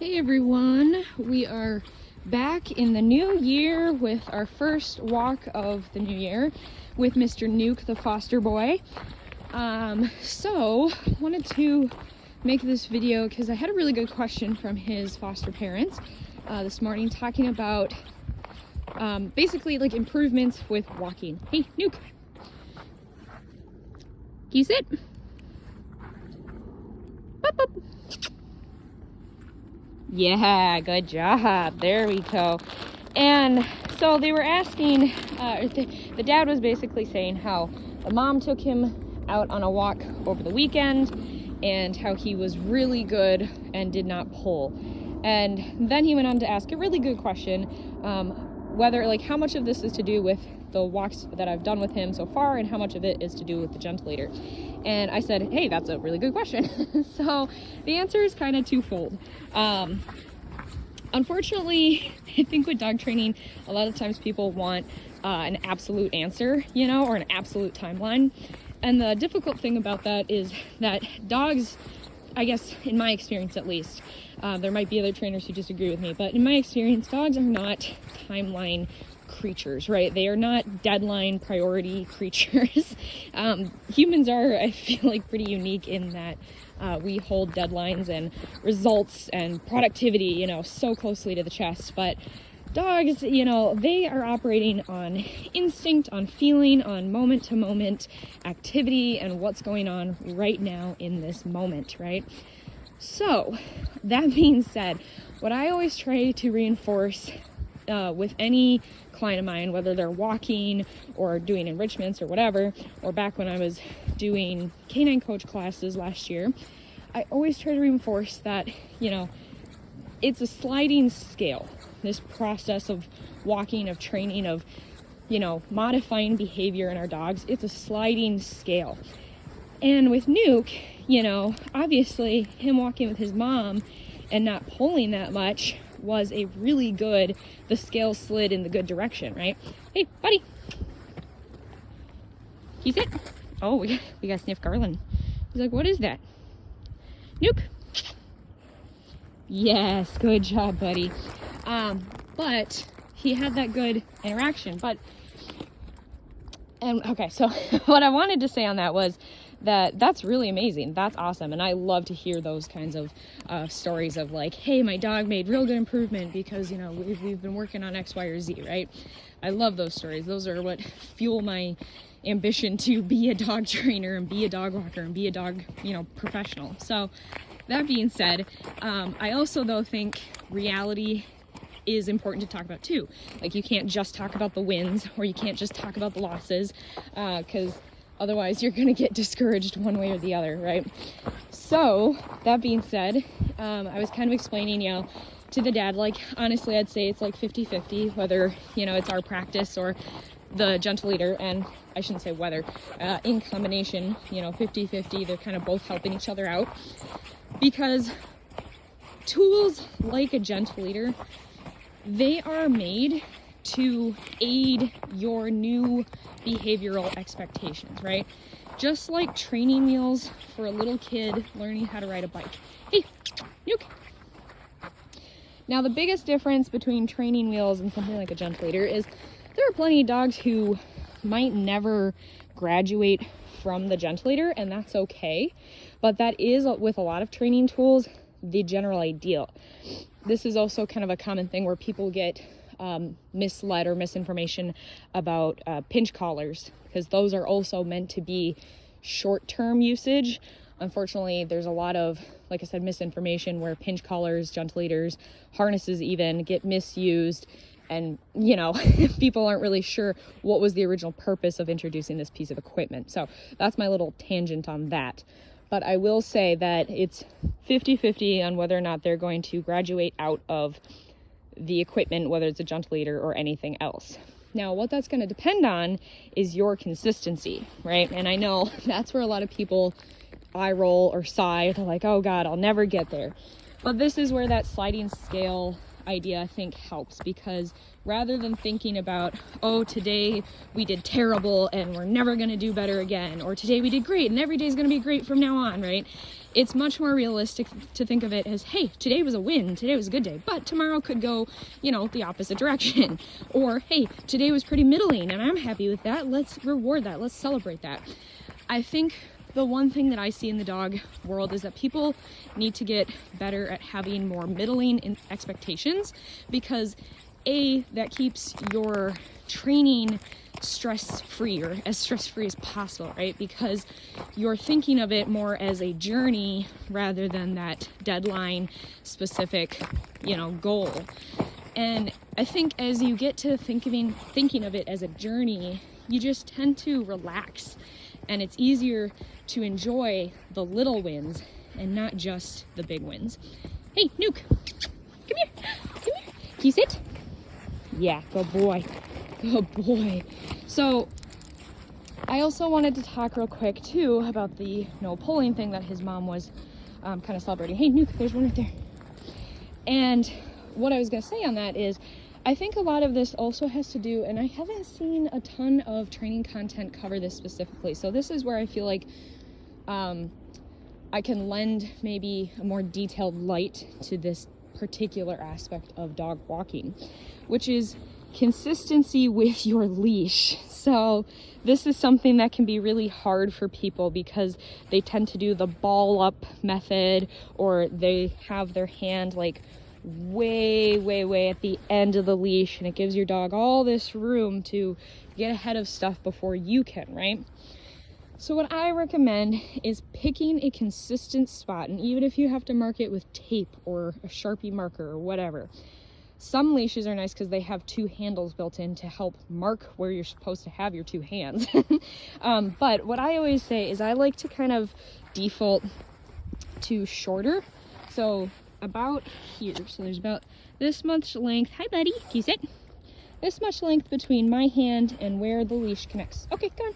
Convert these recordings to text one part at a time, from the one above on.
Hey everyone, we are back in the new year with our first walk of the new year with Mr. Nuke, the foster boy. So wanted to make this video because I had a really good question from his foster parents this morning talking about basically like improvements with walking. Hey Nuke, can you sit? Boop, boop. Yeah, good job. There we go. And so they were asking, the dad was basically saying how the mom took him out on a walk over the weekend and how he was really good and did not pull. And then he went on to ask a really good question, whether like how much of this is to do with the walks that I've done with him so far and how much of it is to do with the gentle leader. And I said, hey, that's a really good question. So the answer is kind of twofold. Unfortunately, I think with dog training, a lot of times people want an absolute answer, you know, or an absolute timeline. And the difficult thing about that is that dogs, I guess in my experience at least, there might be other trainers who disagree with me, but in my experience, dogs are not timeline creatures, right? They are not deadline priority creatures. Humans are, I feel like, pretty unique in that we hold deadlines and results and productivity, you know, so closely to the chest. But dogs, you know, they are operating on instinct, on feeling, on moment to moment activity and what's going on right now in this moment, right? So that being said, what I always try to reinforce with any client of mine, whether they're walking or doing enrichments or whatever, or back when I was doing canine coach classes last year, I always try to reinforce that, you know, it's a sliding scale. This process of walking, of training, of, you know, modifying behavior in our dogs, it's a sliding scale. And with Nuke, you know, obviously him walking with his mom and not pulling that much was a really good, the scale slid in the good direction, right? Hey, buddy. You sit? Oh, we got Sniff Garland. He's like, what is that? Nuke. Yes, good job, buddy. But he had that good interaction. Okay, so what I wanted to say on that was that's really amazing. That's awesome. And I love to hear those kinds of stories of like, hey, my dog made real good improvement because, you know, we've been working on X, Y, or Z, right? I love those stories. Those are what fuel my ambition to be a dog trainer and be a dog walker and be a dog, you know, professional. So that being said, I also though think reality is important to talk about too. Like you can't just talk about the wins or you can't just talk about the losses, because otherwise you're going to get discouraged one way or the other, right? So that being said, I was kind of explaining, you know, to the dad, like, honestly, I'd say it's like 50-50, whether, you know, it's our practice or the gentle leader, and I shouldn't say whether, in combination, you know, 50-50, they're kind of both helping each other out. Because tools like a gentle leader, they are made to aid your new behavioral expectations, right? Just like training wheels for a little kid learning how to ride a bike. Hey, Nuke. Now, the biggest difference between training wheels and something like a gentle leader is there are plenty of dogs who might never graduate from the gentle leader, and that's okay. But that is, with a lot of training tools, the general ideal. This is also kind of a common thing where people get misled or misinformation about pinch collars, because those are also meant to be short-term usage. Unfortunately, there's a lot of, like I said, misinformation where pinch collars, gentle leaders, harnesses even get misused, and, you know, people aren't really sure what was the original purpose of introducing this piece of equipment. So that's my little tangent on that. But I will say that it's 50-50 on whether or not they're going to graduate out of the equipment, whether it's a gentle leader or anything else. Now, what that's going to depend on is your consistency, right? And I know that's where a lot of people eye roll or sigh. They're like, oh God, I'll never get there. But this is where that sliding scale idea, I think, helps, because rather than thinking about, oh, today we did terrible and we're never going to do better again, or today we did great and every day is going to be great from now on, right? It's much more realistic to think of it as, hey, today was a win, today was a good day, but tomorrow could go, you know, the opposite direction. Or, hey, today was pretty middling and I'm happy with that. Let's reward that. Let's celebrate that. I think the one thing that I see in the dog world is that people need to get better at having more middling expectations, because that keeps your training stress-free, or as stress-free as possible, right? Because you're thinking of it more as a journey rather than that deadline specific, you know, goal. And I think as you get to thinking of it as a journey, you just tend to relax, and it's easier to enjoy the little wins and not just the big wins. Hey, Nuke, come here, come here. Can you sit? Yeah, good boy, good boy. So I also wanted to talk real quick too about the no pulling thing that his mom was kind of celebrating. Hey, Nuke, there's one right there. And what I was gonna say on that is, I think a lot of this also has to do, and I haven't seen a ton of training content cover this specifically, so this is where I feel like I can lend maybe a more detailed light to this particular aspect of dog walking, which is consistency with your leash. So this is something that can be really hard for people because they tend to do the ball up method, or they have their hand like way at the end of the leash, and it gives your dog all this room to get ahead of stuff before you can, right? So what I recommend is picking a consistent spot, and even if you have to mark it with tape or a Sharpie marker or whatever. Some leashes are nice because they have two handles built in to help mark where you're supposed to have your two hands. But what I always say is I like to kind of default to shorter. So about here, so there's about this much length. Hi buddy, can you sit? This much length between my hand and where the leash connects. Okay, come on.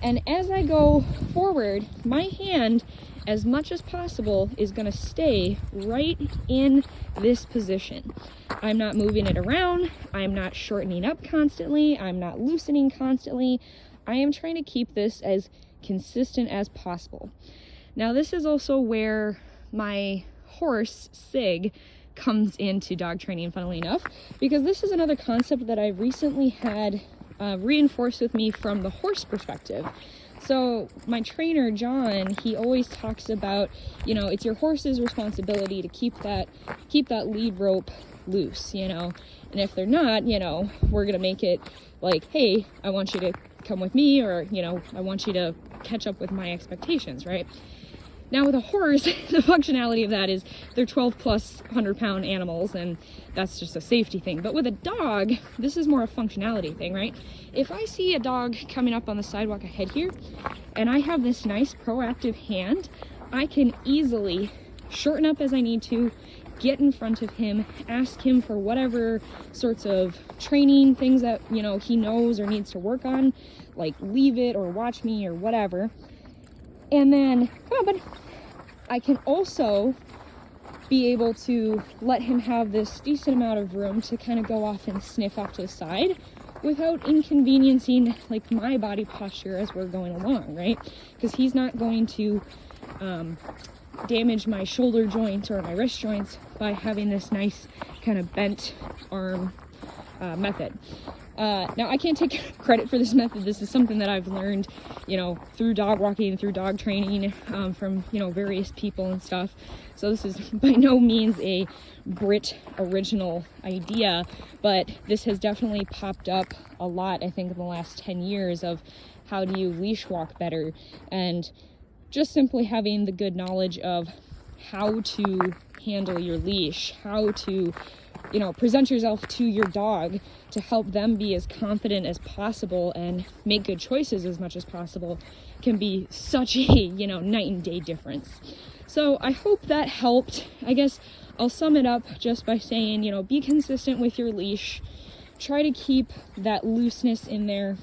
And as I go forward, my hand, as much as possible, is gonna stay right in this position. I'm not moving it around, I'm not shortening up constantly, I'm not loosening constantly. I am trying to keep this as consistent as possible. Now this is also where my horse, Sig, comes into dog training, funnily enough, because this is another concept that I recently had reinforced with me from the horse perspective. So my trainer, John, he always talks about, you know, it's your horse's responsibility to keep that lead rope loose, you know, and if they're not, you know, we're gonna make it like, hey, I want you to come with me, or, you know, I want you to catch up with my expectations, right? Now with a horse, the functionality of that is they're 12 plus 100-pound animals, and that's just a safety thing. But with a dog, this is more a functionality thing, right? If I see a dog coming up on the sidewalk ahead here, and I have this nice proactive hand, I can easily shorten up as I need to, get in front of him, ask him for whatever sorts of training things that, you know, he knows or needs to work on, like leave it or watch me or whatever. And then, come on, buddy. I can also be able to let him have this decent amount of room to kind of go off and sniff off to the side without inconveniencing like my body posture as we're going along, right? Because he's not going to damage my shoulder joint or my wrist joints by having this nice kind of bent arm method. Now I can't take credit for this method. This is something that I've learned, you know, through dog walking, through dog training, from, you know, various people and stuff. So this is by no means a Brit original idea, but this has definitely popped up a lot, I think, in the last 10 years of how do you leash walk better, and just simply having the good knowledge of how to handle your leash, how to, you know, present yourself to your dog to help them be as confident as possible and make good choices as much as possible can be such a, you know, night and day difference. So I hope that helped. I guess I'll sum it up just by saying, you know, be consistent with your leash. Try to keep that looseness in there,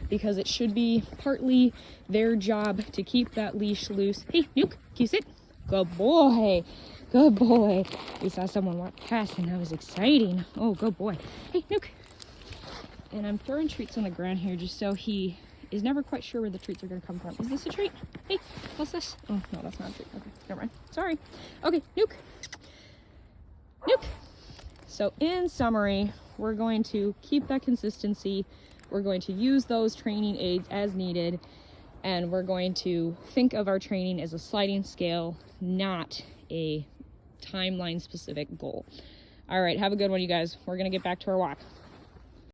because it should be partly their job to keep that leash loose. Hey, Nuke, can you sit? Good boy. Good boy. We saw someone walk past and that was exciting. Oh, good boy. Hey, Nuke. And I'm throwing treats on the ground here just so he is never quite sure where the treats are going to come from. Is this a treat? Hey, what's this? Oh, no, that's not a treat. Okay, never mind. Sorry. Okay, Nuke. Nuke. So in summary, we're going to keep that consistency. We're going to use those training aids as needed. And we're going to think of our training as a sliding scale, not a timeline specific goal. All right, have a good one, you guys. We're going to get back to our walk.